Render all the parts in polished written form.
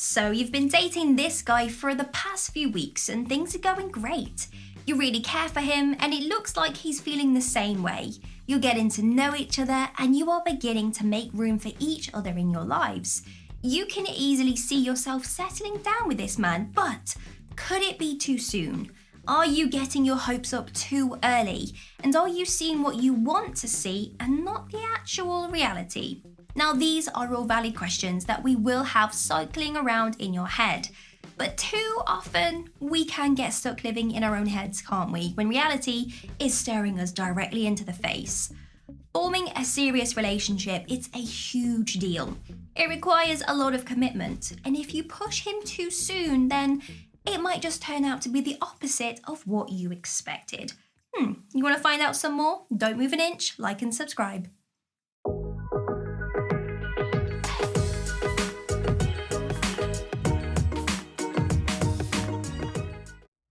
So you've been dating this guy for the past few weeks and things are going great. You really care for him and it looks like he's feeling the same way. You're getting to know each other and you are beginning to make room for each other in your lives. You can easily see yourself settling down with this man, but could it be too soon? Are you getting your hopes up too early? And are you seeing what you want to see and not the actual reality? Now, these are all valid questions that we will have cycling around in your head. But too often, we can get stuck living in our own heads, can't we? When reality is staring us directly into the face. Forming a serious relationship, it's a huge deal. It requires a lot of commitment. And if you push him too soon, then it might just turn out to be the opposite of what you expected. You want to find out some more? Don't move an inch, like and subscribe.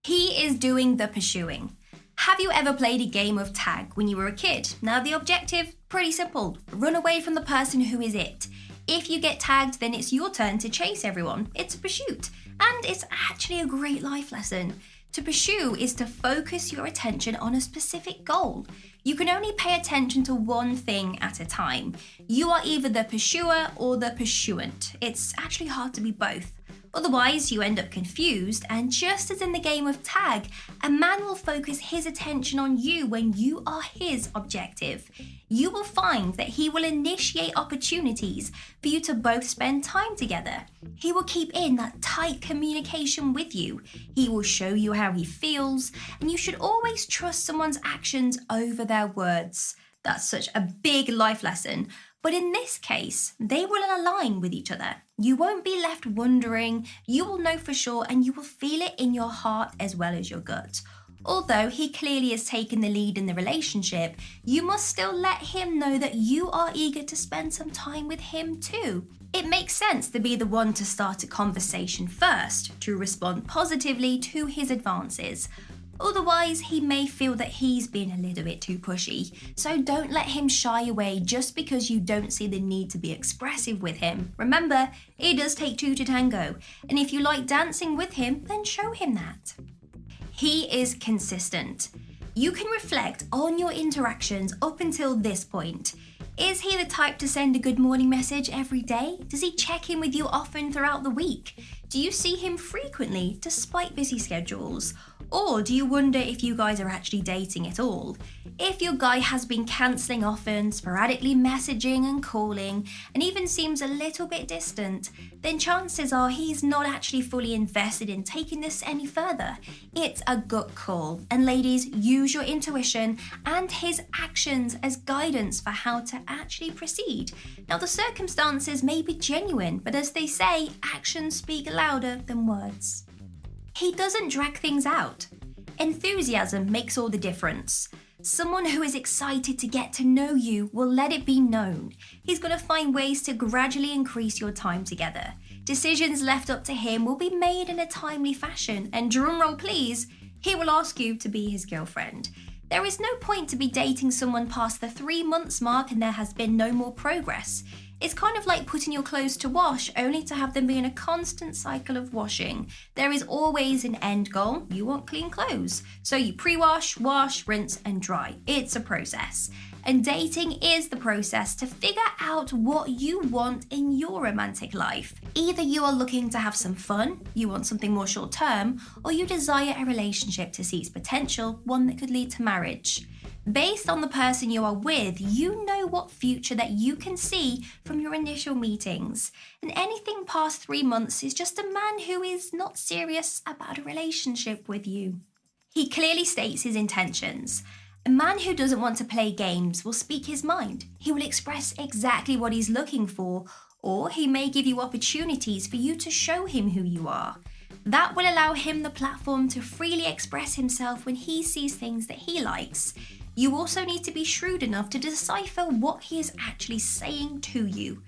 He is doing the pursuing. Have you ever played a game of tag when you were a kid? Now the objective, pretty simple. Run away from the person who is it. If you get tagged, then it's your turn to chase everyone. It's a pursuit. And it's actually a great life lesson. To pursue is to focus your attention on a specific goal. You can only pay attention to one thing at a time. You are either the pursuer or the pursuant. It's actually hard to be both. Otherwise, you end up confused, and just as in the game of tag, a man will focus his attention on you when you are his objective. You will find that he will initiate opportunities for you to both spend time together. He will keep in that tight communication with you. He will show you how he feels, and you should always trust someone's actions over their words. That's such a big life lesson. But in this case, they will align with each other. You won't be left wondering, you will know for sure and you will feel it in your heart as well as your gut. Although he clearly has taken the lead in the relationship, you must still let him know that you are eager to spend some time with him too. It makes sense to be the one to start a conversation first, to respond positively to his advances. Otherwise, he may feel that he's been a little bit too pushy, so don't let him shy away just because you don't see the need to be expressive with him. Remember, it does take two to tango, and if you like dancing with him, then show him that. He is consistent. You can reflect on your interactions up until this point. Is he the type to send a good morning message every day? Does he check in with you often throughout the week? Do you see him frequently despite busy schedules? Or do you wonder if you guys are actually dating at all? If your guy has been cancelling often, sporadically messaging and calling, and even seems a little bit distant, then chances are he's not actually fully invested in taking this any further. It's a gut call. And ladies, use your intuition and his actions as guidance for how to actually proceed. Now the circumstances may be genuine, but as they say, actions speak louder than words. He doesn't drag things out. Enthusiasm makes all the difference. Someone who is excited to get to know you will let it be known. He's going to find ways to gradually increase your time together. Decisions left up to him will be made in a timely fashion, and drumroll please, he will ask you to be his girlfriend. There is no point to be dating someone past the 3 months mark and there has been no more progress. It's kind of like putting your clothes to wash only to have them be in a constant cycle of washing. There is always an end goal. You want clean clothes. So you pre-wash, wash, rinse and dry. It's a process. And dating is the process to figure out what you want in your romantic life. Either you are looking to have some fun, you want something more short term, or you desire a relationship to see its potential, one that could lead to marriage. Based on the person you are with, you know what future that you can see from your initial meetings. And anything past 3 months is just a man who is not serious about a relationship with you. He clearly states his intentions. A man who doesn't want to play games will speak his mind. He will express exactly what he's looking for, or he may give you opportunities for you to show him who you are. That will allow him the platform to freely express himself when he sees things that he likes. You also need to be shrewd enough to decipher what he is actually saying to you.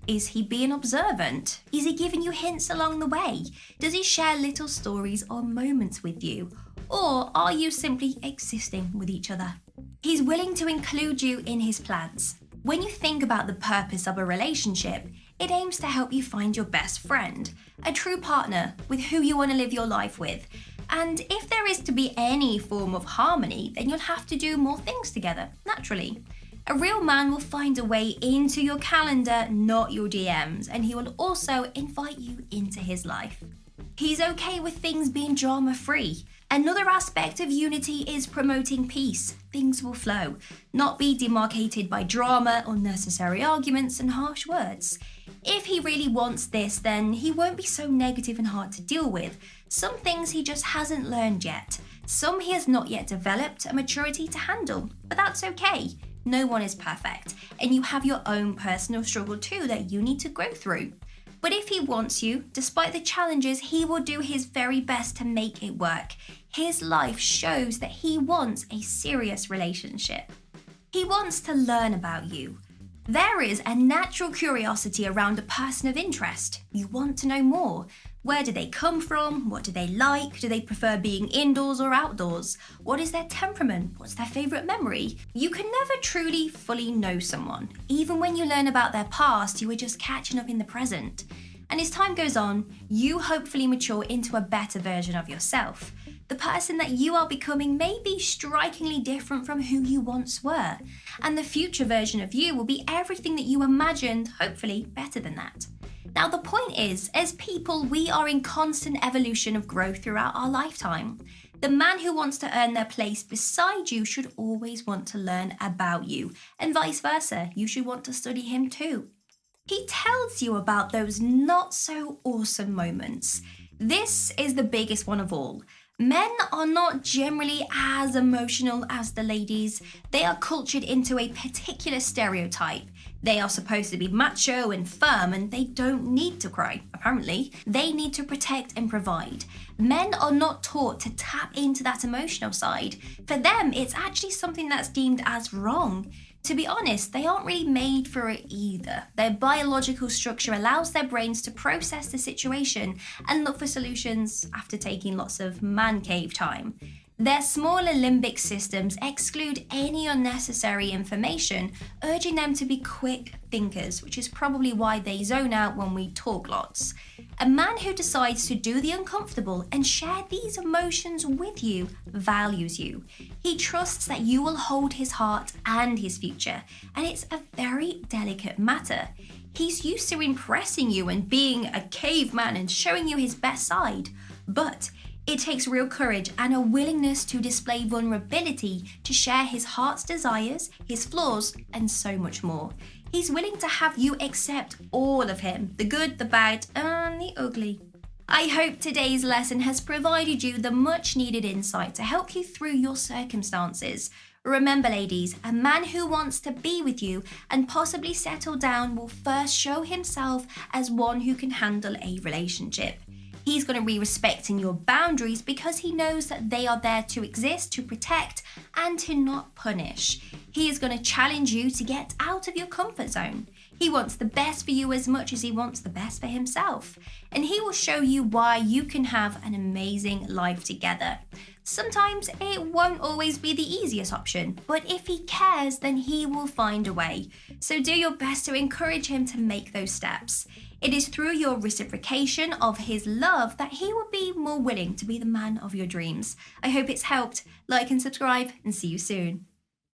Is he being observant? Is he giving you hints along the way? Does he share little stories or moments with you? Or are you simply existing with each other? He's willing to include you in his plans. When you think about the purpose of a relationship, It aims to help you find your best friend, a true partner with who you want to live your life with. And if there is to be any form of harmony, then you'll have to do more things together, naturally. A real man will find a way into your calendar, not your DMs, and he will also invite you into his life. He's okay with things being drama-free. Another aspect of unity is promoting peace. Things will flow, not be demarcated by drama, unnecessary arguments, and harsh words. If he really wants this, then he won't be so negative and hard to deal with. Some things he just hasn't learned yet. Some he has not yet developed a maturity to handle, but that's okay. No one is perfect, and you have your own personal struggle too that you need to grow through. But if he wants you, despite the challenges, he will do his very best to make it work. His life shows that he wants a serious relationship. He wants to learn about you. There is a natural curiosity around a person of interest. You want to know more. Where do they come from? What do they like? Do they prefer being indoors or outdoors? What is their temperament? What's their favourite memory? You can never truly fully know someone. Even when you learn about their past, you are just catching up in the present. And as time goes on, you hopefully mature into a better version of yourself. The person that you are becoming may be strikingly different from who you once were. And the future version of you will be everything that you imagined, hopefully better than that. Now, the point is, as people, we are in constant evolution of growth throughout our lifetime. The man who wants to earn their place beside you should always want to learn about you, and vice versa, you should want to study him too. He tells you about those not so awesome moments. This is the biggest one of all. Men are not generally as emotional as the ladies. They are cultured into a particular stereotype. They are supposed to be macho and firm, and they don't need to cry, apparently. They need to protect and provide. Men are not taught to tap into that emotional side. For them, it's actually something that's deemed as wrong. To be honest, they aren't really made for it either. Their biological structure allows their brains to process the situation and look for solutions after taking lots of man cave time. Their smaller limbic systems exclude any unnecessary information, urging them to be quick thinkers, which is probably why they zone out when we talk lots. A man who decides to do the uncomfortable and share these emotions with you values you. He trusts that you will hold his heart and his future, and it's a very delicate matter. He's used to impressing you and being a caveman and showing you his best side, but it takes real courage and a willingness to display vulnerability to share his heart's desires, his flaws, and so much more. He's willing to have you accept all of him, the good, the bad, and the ugly. I hope today's lesson has provided you the much needed insight to help you through your circumstances. Remember, ladies, a man who wants to be with you and possibly settle down will first show himself as one who can handle a relationship. He's going to be respecting your boundaries because he knows that they are there to exist, to protect, and to not punish. He is going to challenge you to get out of your comfort zone. He wants the best for you as much as he wants the best for himself. And he will show you why you can have an amazing life together. Sometimes it won't always be the easiest option, but if he cares, then he will find a way. So do your best to encourage him to make those steps. It is through your reciprocation of his love that he will be more willing to be the man of your dreams. I hope it's helped. Like and subscribe, and see you soon.